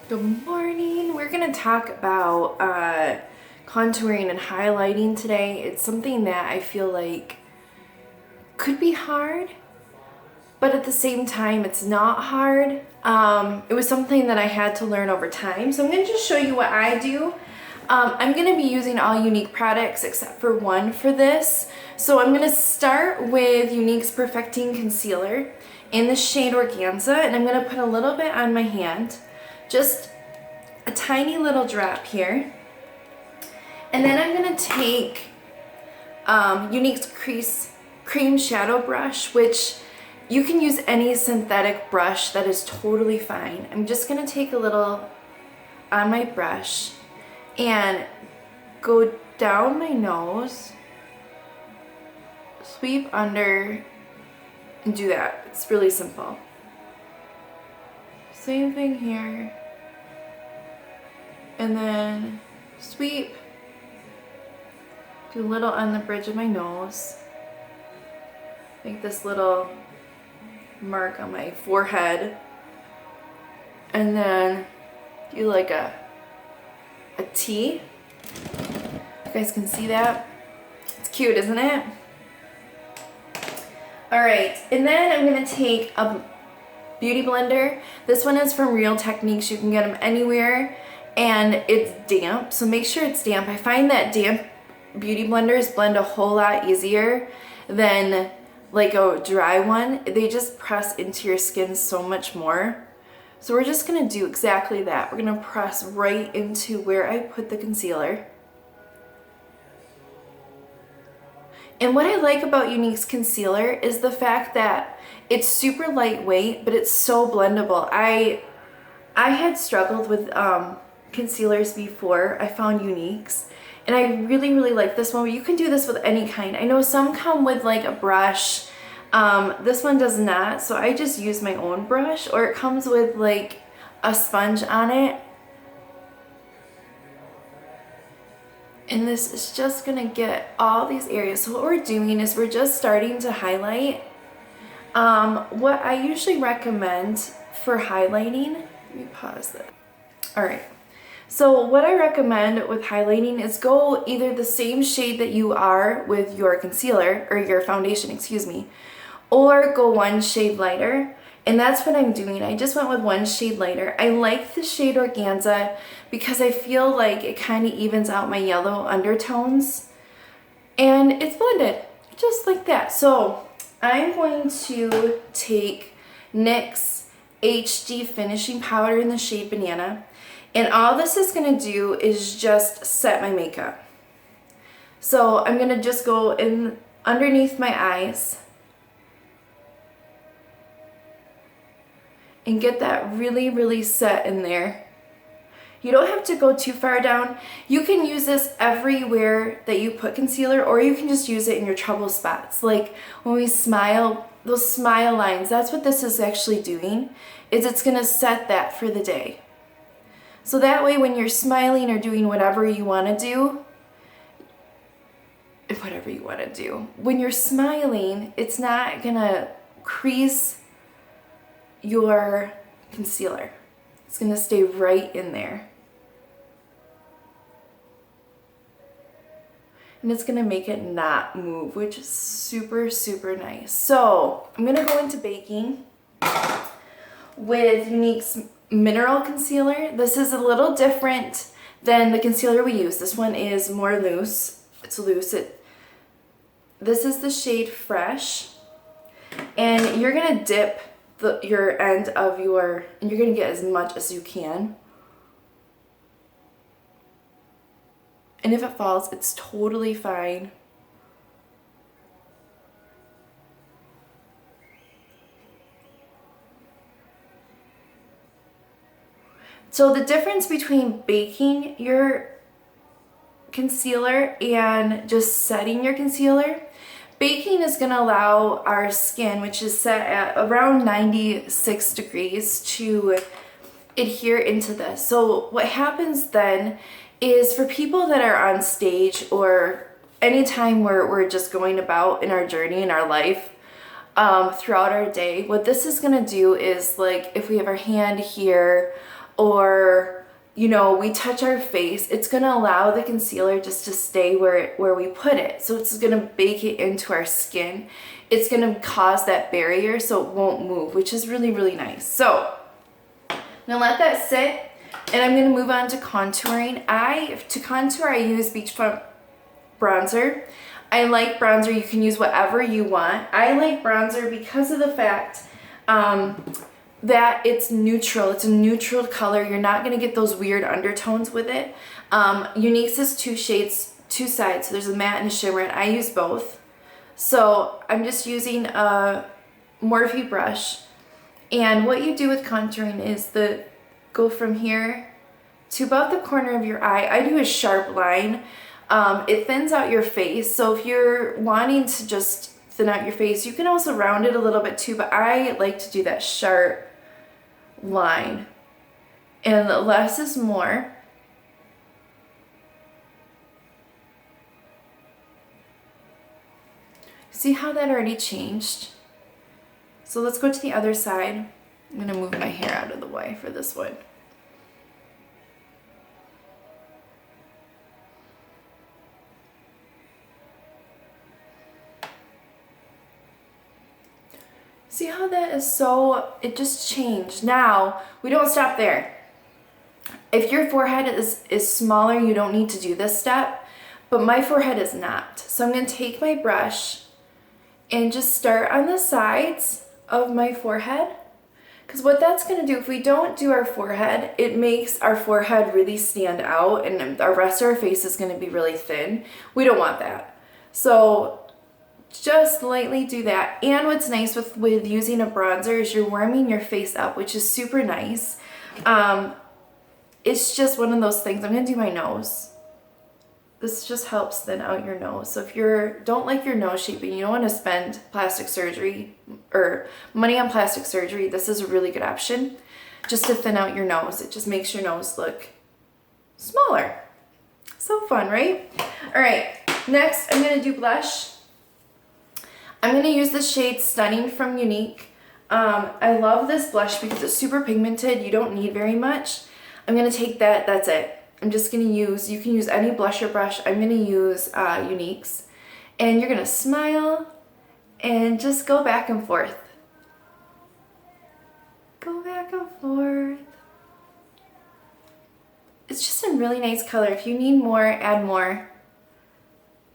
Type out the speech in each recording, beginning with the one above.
Good morning. We're going to talk about contouring and highlighting today. It's something that I feel like could be hard, but at the same time, it's not hard. It was something that I had to learn over time. So I'm going to just show you what I do. I'm going to be using all Younique products except for one for this. So I'm going to start with Younique's Perfecting Concealer in the shade Organza, and I'm going to put a little bit on my hand. Just a tiny little drop here. And then I'm going to take Younique's Cream Shadow Brush, which you can use any synthetic brush, that is totally fine. I'm just going to take a little on my brush and go down my nose, sweep under, and do that. It's really simple. Same thing here. And then sweep, do a little on the bridge of my nose, make this little mark on my forehead, and then do like a T. You guys can see that? It's cute, isn't it? Alright, and then I'm going to take a beauty blender. This one is from Real Techniques. You can get them anywhere, and it's damp, so make sure it's damp. I find that damp beauty blenders blend a whole lot easier than like a dry one. They just press into your skin so much more. So we're just gonna do exactly that. We're gonna press right into where I put the concealer. And what I like about Younique's concealer is the fact that it's super lightweight, but it's so blendable. I had struggled with concealers before I found Younique's, and I really like this one. But you can do this with any kind. I know some come with like a brush. This one does not, so I just use my own brush, or it comes with like a sponge on it. And this is just gonna get all these areas. So what we're doing is we're just starting to highlight. What I usually recommend for highlighting, let me pause this. All right. So what I recommend with highlighting is go either the same shade that you are with your concealer, or your foundation, excuse me, or go one shade lighter. And that's what I'm doing. I just went with one shade lighter. I like the shade Organza because I feel like it kind of evens out my yellow undertones. And it's blended, just like that. So I'm going to take NYX's HD Finishing Powder in the shade Banana. And all this is going to do is just set my makeup. So I'm going to just go in underneath my eyes and get that really set in there. You don't have to go too far down. You can use this everywhere that you put concealer, or you can just use it in your trouble spots. Like when we smile, those smile lines, that's what this is actually doing, is it's going to set that for the day. So that way when you're smiling or doing whatever you want to do, when you're smiling, it's not going to crease your concealer. It's going to stay right in there. And it's going to make it not move, which is super nice. So I'm going to go into baking with Younique's Mineral Concealer. This is a little different than the concealer we use. This one is more loose. It's loose. This is the shade Fresh. And you're going to dip your end of and you're going to get as much as you can. And if it falls, it's totally fine. So the difference between baking your concealer and just setting your concealer, baking is going to allow our skin, which is set at around 96 degrees, to adhere into this. So what happens then is, for people that are on stage or anytime we're just going about in our journey in our life, throughout our day, what this is going to do is, like, if we have our hand here, or, you know, we touch our face, it's gonna allow the concealer just to stay where we put it. So it's gonna bake it into our skin. It's gonna cause that barrier so it won't move, which is really, really nice. So I'm gonna let that sit, and I'm gonna move on to contouring. To contour, I use Beachfront bronzer. I like bronzer. You can use whatever you want. I like bronzer because of the fact that it's neutral. It's a neutral color. You're not going to get those weird undertones with it. Younique's is 2 shades, 2 sides. So there's a matte and a shimmer, and I use both. So I'm just using a Morphe brush. And what you do with contouring is go from here to about the corner of your eye. I do a sharp line. It thins out your face, so if you're wanting to just thin out your face, you can also round it a little bit too, but I like to do that sharp line. And less is more. See how that already changed? So let's go to the other side. I'm gonna move my hair out of the way for this one. See how that is it just changed. Now, we don't stop there. If your forehead is smaller, you don't need to do this step, but my forehead is not. So I'm gonna take my brush and just start on the sides of my forehead. Because what that's gonna do, if we don't do our forehead, it makes our forehead really stand out and the rest of our face is gonna be really thin. We don't want that. So just lightly do that. And what's nice with using a bronzer is you're warming your face up, which is super nice. It's just one of those things. I'm gonna do my nose. This just helps thin out your nose. So if you don't like your nose shape and you don't want to spend plastic surgery or money on plastic surgery, this is a really good option just to thin out your nose. It just makes your nose look smaller. So fun, right? All right, next I'm gonna do blush. I'm going to use the shade Stunning from Younique. I love this blush because it's super pigmented. You don't need very much. I'm going to take that's it. I'm just going to use, you can use any blusher brush. I'm going to use Younique's. And you're going to smile and just go back and forth. Go back and forth. It's just a really nice color. If you need more, add more.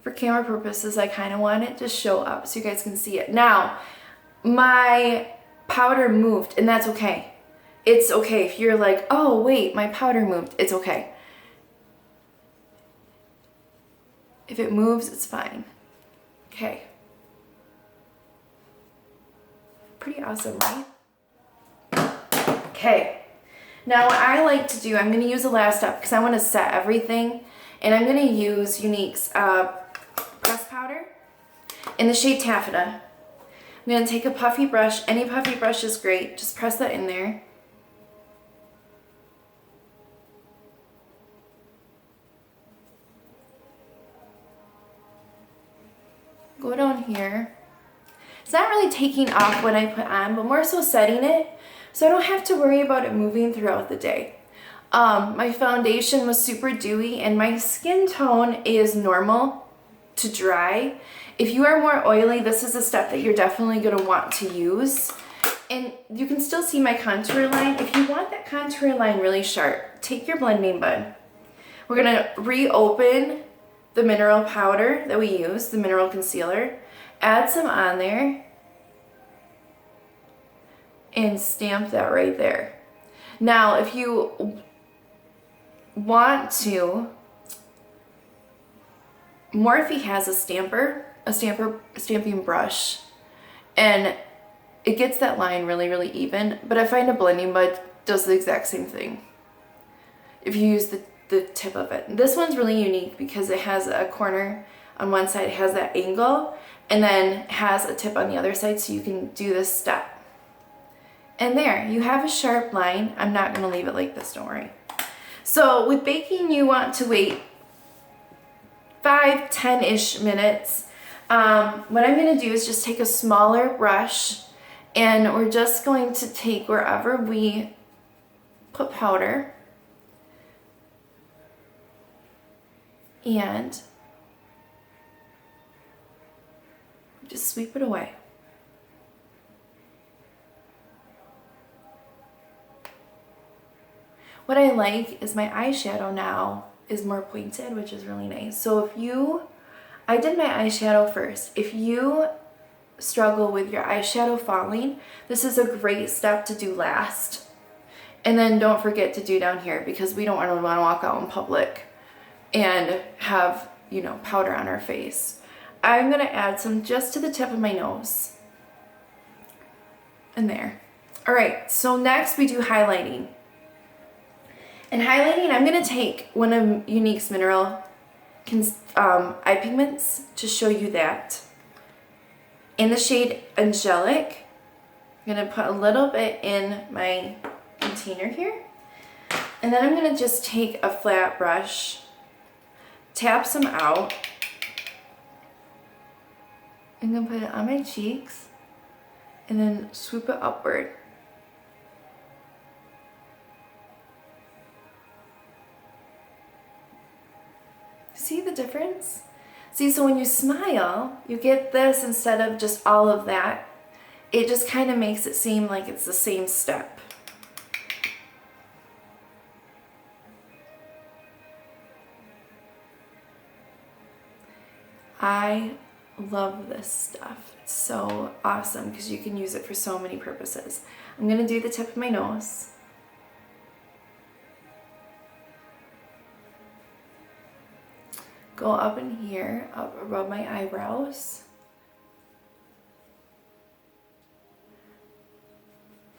For camera purposes, I kind of want it to show up so you guys can see it. Now, my powder moved, and that's okay. It's okay if you're like, oh wait, my powder moved. It's okay. If it moves, it's fine. Okay. Pretty awesome, right? Okay. Now what I like to do, I'm going to use the last step because I want to set everything, and I'm going to use Younique's press powder in the shade Taffeta. I'm going to take a puffy brush. Any puffy brush is great. Just press that in there. Go down here. It's not really taking off what I put on, but more so setting it so I don't have to worry about it moving throughout the day. My foundation was super dewy and my skin tone is normal to dry. If you are more oily, this is a step that you're definitely going to want to use. And you can still see my contour line. If you want that contour line really sharp, take your blending bud. We're going to reopen the mineral powder that we use, the mineral concealer. Add some on there and stamp that right there. Now, if you want to, Morphe has a stamping brush, and it gets that line really, really even, but I find a blending bud does the exact same thing if you use the tip of it. This one's really unique because it has a corner on one side, it has that angle, and then has a tip on the other side so you can do this step. And there, you have a sharp line. I'm not gonna leave it like this, don't worry. So with baking, you want to wait 5-10-ish minutes. What I'm gonna do is just take a smaller brush and we're just going to take wherever we put powder and just sweep it away. What I like is my eyeshadow now is more pointed, which is really nice. So I did my eyeshadow first. If you struggle with your eyeshadow falling, this is a great step to do last. And then don't forget to do down here, because we don't want to walk out in public and have, you know, powder on our face. I'm gonna add some just to the tip of my nose. And there. All right, so next we do highlighting. And highlighting, I'm gonna take one of Younique's mineral eye pigments to show you that. In the shade Angelic, I'm gonna put a little bit in my container here. And then I'm gonna just take a flat brush, tap some out. I'm gonna put it on my cheeks and then swoop it upward. See the difference? See, so when you smile, you get this instead of just all of that. It just kind of makes it seem like it's the same step. I love this stuff. It's so awesome because you can use it for so many purposes. I'm gonna do the tip of my nose. Go up in here, up above my eyebrows.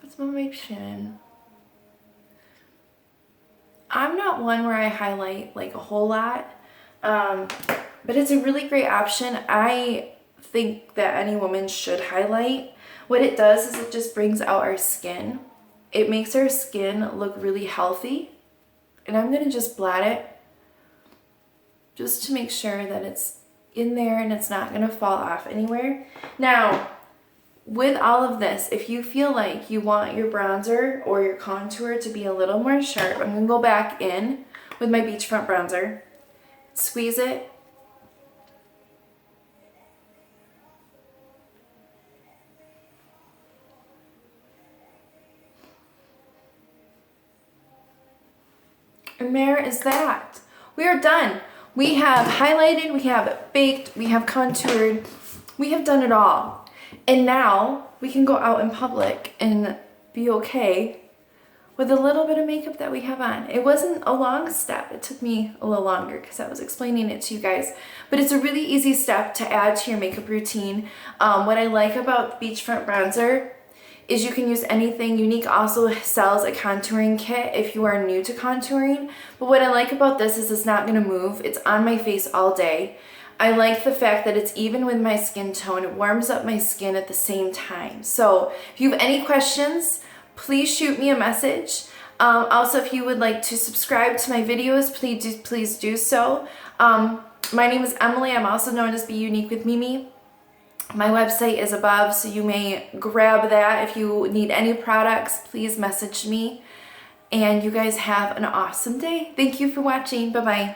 Put some on my chin. I'm not one where I highlight like a whole lot, but it's a really great option. I think that any woman should highlight. What it does is it just brings out our skin. It makes our skin look really healthy. And I'm gonna just blot it just to make sure that it's in there and it's not gonna fall off anywhere. Now, with all of this, if you feel like you want your bronzer or your contour to be a little more sharp, I'm gonna go back in with my beachfront bronzer, squeeze it, and there is that. We are done. We have highlighted, we have baked, we have contoured, we have done it all. And now we can go out in public and be okay with a little bit of makeup that we have on. It wasn't a long step. It took me a little longer because I was explaining it to you guys. But it's a really easy step to add to your makeup routine. What I like about Beachfront Bronzer is you can use anything. Younique also sells a contouring kit if you are new to contouring. But what I like about this is it's not gonna move. It's on my face all day. I like the fact that it's even with my skin tone. It warms up my skin at the same time. So if you have any questions, please shoot me a message. Also, if you would like to subscribe to my videos, please do so. My name is Emily. I'm also known as Be Younique with Mimi. My website is above, so you may grab that. If you need any products, please message me. And you guys have an awesome day. Thank you for watching. Bye-bye.